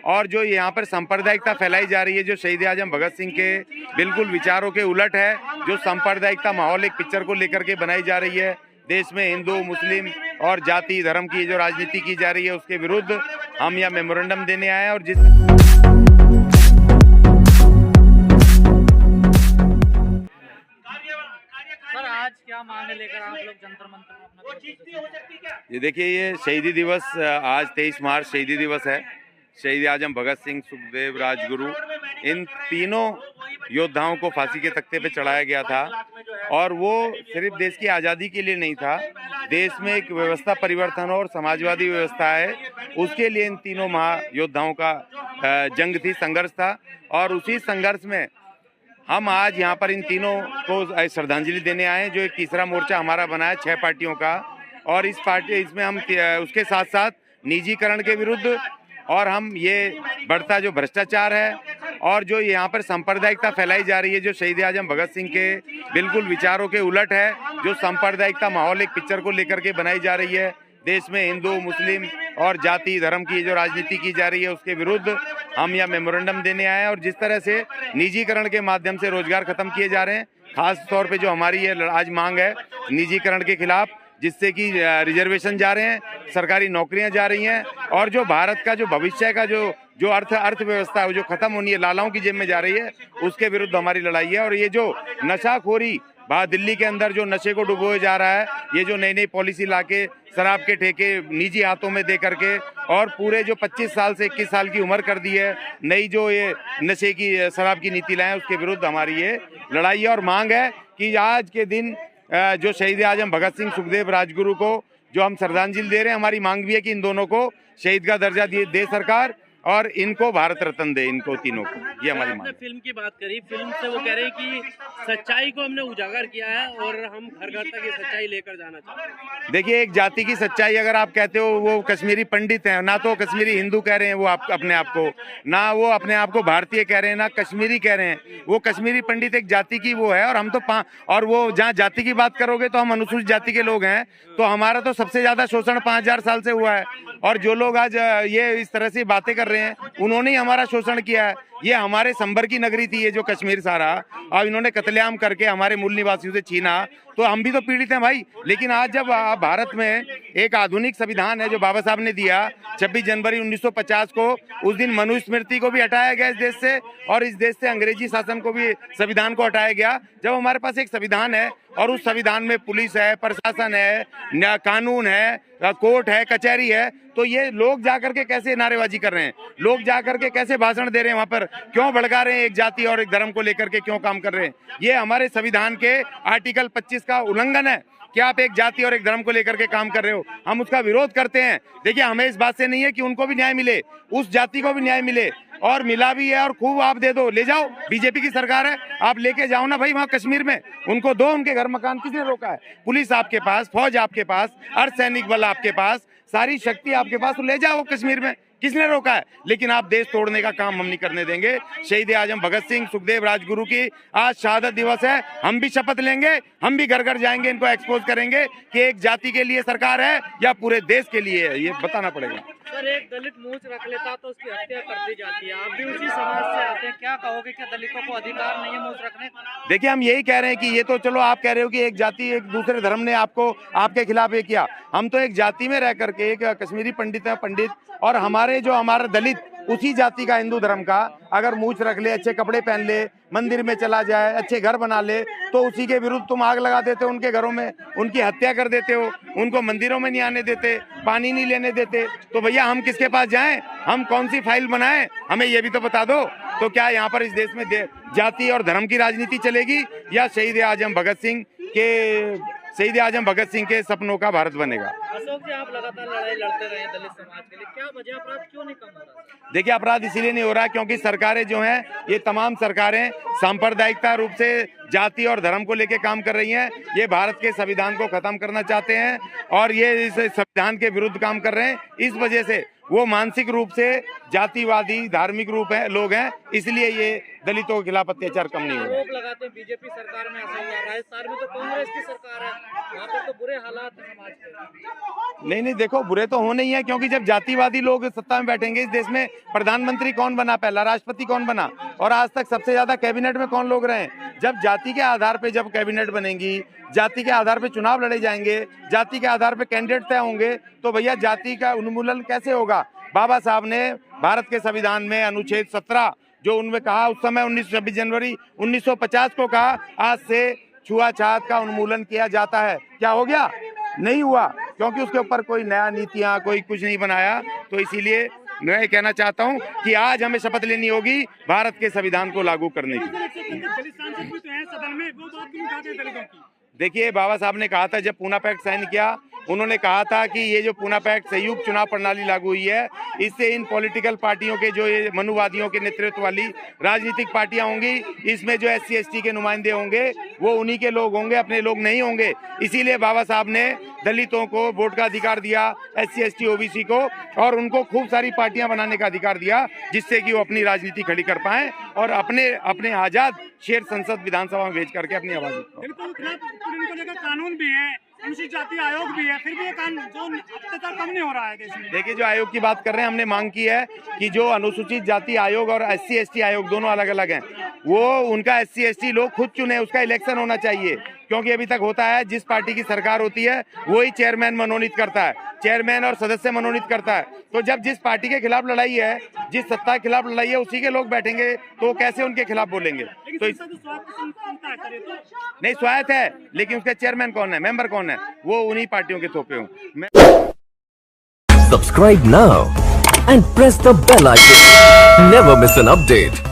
और जो यहाँ पर सांप्रदायिकता फैलाई जा रही है, जो शहीद आजम भगत सिंह के बिल्कुल विचारों के उलट है, जो सांप्रदायिकता माहौल एक पिक्चर को लेकर के बनाई जा रही है, देश में हिंदू मुस्लिम और जाति धर्म की जो राजनीति की जा रही है उसके विरुद्ध हम यह मेमोरेंडम देने आए हैं। और जिस सर आज क्या मांग लेकर आप लोग जंतर मंतर में अपना ये देखिए, ये शहीदी दिवस आज 23 मार्च शहीदी दिवस है। शहीद आजम भगत सिंह, सुखदेव, राजगुरु, इन तीनों योद्धाओं को फांसी के तख्ते पे चढ़ाया गया था और वो सिर्फ देश की आज़ादी के लिए नहीं था, देश में एक व्यवस्था परिवर्तन और समाजवादी व्यवस्था है उसके लिए इन तीनों महायोद्धाओं का जंग थी, संघर्ष था। और उसी संघर्ष में हम आज यहाँ पर इन तीनों को श्रद्धांजलि देने आए हैं। जो एक तीसरा मोर्चा हमारा बना है 6 पार्टियों का, और इसमें हम उसके साथ साथ निजीकरण के विरुद्ध और हम ये बढ़ता जो भ्रष्टाचार है और जो यहाँ पर सांप्रदायिकता फैलाई जा रही है, जो शहीद आजम भगत सिंह के बिल्कुल विचारों के उलट है, जो सांप्रदायिकता माहौल एक पिक्चर को लेकर के बनाई जा रही है, देश में हिंदू मुस्लिम और जाति धर्म की जो राजनीति की जा रही है उसके विरुद्ध हम यह मेमोरेंडम देने आए हैं। और जिस तरह से निजीकरण के माध्यम से रोजगार खत्म किए जा रहे हैं, खास तौर पे जो हमारी ये आज मांग है निजीकरण के खिलाफ, जिससे कि रिजर्वेशन जा रहे हैं, सरकारी नौकरियां जा रही हैं और जो भारत का जो भविष्य का जो अर्थव्यवस्था है जो खत्म होनी है, लालाओं की जेब में जा रही है, उसके विरुद्ध हमारी लड़ाई है। और ये जो नशाखोरी दिल्ली के अंदर जो नशे को डुबोया जा रहा है, ये जो नई नई पॉलिसी लाके शराब के ठेके निजी हाथों में दे करके और पूरे जो 25 साल से 21 साल की उम्र कर दी है, नई जो ये नशे की शराब की नीति लाए, उसके विरुद्ध हमारी ये लड़ाई है। और मांग है कि आज के दिन जो शहीद आजम भगत सिंह, सुखदेव, राजगुरु को जो हम श्रद्धांजलि दे रहे हैं, हमारी मांग भी है कि इन दोनों को शहीद का दर्जा दे सरकार और इनको भारत रत्न दे, इनको तीनों को। ये हमारी मांग है। फिल्म की बात करी, फिल्म से वो कह रहे हैं कि सच्चाई को हमने उजागर किया है और हम घर घर तक ये सच्चाई लेकर जाना चाहते हैं। देखिए, एक जाति की सच्चाई अगर आप कहते हो, वो कश्मीरी पंडित हैं, ना तो कश्मीरी हिंदू कह रहे हैं वो आप अपने आप को, ना वो अपने आप को भारतीय कह रहे हैं, ना कश्मीरी कह रहे हैं। वो कश्मीरी पंडित एक जाति की वो है और हम तो और वो जहाँ जाति की बात करोगे तो हम अनुसूचित जाति के लोग हैं, तो हमारा तो सबसे ज्यादा शोषण 5000 साल से हुआ है। और जो लोग आज ये इस तरह से बातें कर रहे हैं, उन्होंने ही हमारा शोषण किया है। ये हमारे संबर की नगरी थी, ये जो कश्मीर सारा, अब इन्होंने कत्लेआम करके हमारे मूल निवासियों से छीना, तो हम भी तो पीड़ित हैं भाई। लेकिन आज जब भारत में एक आधुनिक संविधान है जो बाबा साहब ने दिया 26 जनवरी 1950 को, उस दिन मनुस्मृति को भी हटाया गया इस देश से और इस देश से अंग्रेजी शासन को भी, संविधान को हटाया गया। जब हमारे पास एक संविधान है और उस संविधान में पुलिस है, प्रशासन है, कानून है, कोर्ट है, कचहरी है, तो ये लोग जाकर के कैसे नारेबाजी कर रहे हैं, लोग जाकर के कैसे भाषण दे रहे हैं, वहां पर क्यों भड़का रहे हैं, एक जाति और एक धर्म को लेकर के क्यों काम कर रहे हैं। ये हमारे संविधान के आर्टिकल 25 का उल्लंघन है कि आप एक जाति और एक धर्म को लेकर के काम कर रहे हो। हम उसका विरोध करते हैं। देखिए, हमें इस बात से नहीं है कि उनको भी न्याय मिले, उस जाति को भी न्याय मिले, और मिला भी है और खूब आप दे दो, ले जाओ, बीजेपी की सरकार है, आप लेके जाओ ना भाई वहाँ कश्मीर में, उनको दो उनके घर मकान। किसने रोका है? पुलिस आपके पास, फौज आपके पास, अर्धसैनिक बल आपके पास, सारी शक्ति आपके पास, तो ले जाओ कश्मीर में, किसने रोका है? लेकिन आप देश तोड़ने का काम हम नहीं करने देंगे। शहीद आजम भगत सिंह, सुखदेव, राजगुरु की आज शहादत दिवस है, हम भी शपथ लेंगे, हम भी घर घर जाएंगे, इनको एक्सपोज करेंगे कि एक जाति के लिए सरकार है या पूरे देश के लिए है, ये बताना पड़ेगा। सर, एक दलित मूंछ रख लेता तो उसकी हत्या कर दी जाती है, आप भी उसी समाज से आते हैं, क्या कहोगे, क्या दलितों को अधिकार नहीं है मूंछ रखने का? देखिए, हम यही कह रहे हैं कि ये तो चलो आप कह रहे हो कि एक जाति एक दूसरे धर्म ने आपको आपके खिलाफ ये किया, हम तो एक जाति में रह करके, एक कश्मीरी पंडित है पंडित, और हमारे जो हमारा दलित उसी जाति का, हिंदू धर्म का, अगर मूंछ रख ले, अच्छे कपड़े पहन ले, मंदिर में चला जाए, अच्छे घर बना ले, तो उसी के विरुद्ध तुम आग लगा देते हो उनके घरों में, उनकी हत्या कर देते हो, उनको मंदिरों में नहीं आने देते, पानी नहीं लेने देते। तो भैया हम किसके पास जाएं? हम कौन सी फाइल बनाएं? हमें ये भी तो बता दो। तो क्या यहाँ पर इस देश में जाति और धर्म की राजनीति चलेगी या शहीद आजम भगत सिंह के सपनों का भारत बनेगा? अशोक जी, आप लगातार लड़ाई लड़ते रहे दलित समाज के लिए, क्या वजह अपराध क्यों नहीं कम हो रहा? देखिए, अपराध इसीलिए नहीं हो रहा क्योंकि सरकारें जो हैं, ये तमाम सरकारें सांप्रदायिकता रूप से जाति और धर्म को लेके काम कर रही हैं। ये भारत के संविधान को खत्म करना चाहते हैं और ये इस संविधान के विरुद्ध काम कर रहे हैं। इस वजह से वो मानसिक रूप से जातिवादी धार्मिक रूप है लोग हैं, इसलिए ये दलितों के खिलाफ अत्याचार कम नहीं होगा। आरोप लगाते हैं बीजेपी सरकार में ऐसा हुआ, राजस्थान में तो कांग्रेस की सरकार है, वहाँ पर तो बुरे हालात हैं समाज के। नहीं देखो, बुरे तो होने ही है, क्योंकि जब जातिवादी लोग सत्ता में बैठेंगे इस देश में, प्रधानमंत्री कौन बना, पहला राष्ट्रपति कौन बना और आज तक सबसे ज्यादा कैबिनेट में कौन लोग रहे। जब जाति के आधार पे जब कैबिनेट बनेगी, जाति के आधार पे चुनाव लड़े जाएंगे, जाति के आधार पे कैंडिडेट तय होंगे, तो भैया जाति का उन्मूलन कैसे होगा। बाबा साहब ने भारत के संविधान में अनुच्छेद 17 जो उनमें कहा, उस समय 26 जनवरी 1950 को कहा, आज से छुआछूत का उन्मूलन किया जाता है। क्या हो गया? नहीं हुआ, क्योंकि उसके ऊपर कोई नया नीतियां कोई कुछ नहीं बनाया। तो इसीलिए मैं ये कहना चाहता हूं कि आज हमें शपथ लेनी होगी भारत के संविधान को लागू करने की। देखिए, बाबा साहब ने कहा था, जब पूना पैक्ट साइन किया, उन्होंने कहा था कि ये जो पूना पैक्ट संयुक्त चुनाव प्रणाली लागू हुई है, इससे इन पॉलिटिकल पार्टियों के जो ये मनुवादियों के नेतृत्व वाली राजनीतिक पार्टियां होंगी, इसमें जो SC ST के नुमाइंदे होंगे वो उन्हीं के लोग होंगे, अपने लोग नहीं होंगे। इसीलिए बाबा साहब ने दलितों को वोट का अधिकार दिया, SC ST OBC को, और उनको खूब सारी पार्टियां बनाने का अधिकार दिया, जिससे कि वो अपनी राजनीति खड़ी कर पाए और अपने आजाद शेर संसद विधानसभा में भेज करके अपनी आवाज कानून भी है, अनुसूचित जाति आयोग भी है, फिर भी ये कानून अत्याचार कम नहीं हो रहा है देश में। देखिए, जो आयोग की बात कर रहे हैं, हमने मांग की है कि जो अनुसूचित जाति आयोग और SC ST आयोग दोनों अलग अलग हैं, वो उनका SC ST लोग खुद चुने, उसका इलेक्शन होना चाहिए। क्योंकि अभी तक होता है, जिस पार्टी की सरकार होती है वही चेयरमैन मनोनीत करता है, चेयरमैन और सदस्य मनोनीत करता है। तो जब जिस पार्टी के खिलाफ लड़ाई है, जिस सत्ता के खिलाफ लड़ाई है, उसी के लोग बैठेंगे, तो कैसे उनके खिलाफ बोलेंगे। तो नहीं, स्वायत्त है, लेकिन उसका चेयरमैन कौन है, मेंबर कौन है, वो उन्हीं पार्टियों के थोपे हों। Subscribe now and press the bell icon. Never miss an update.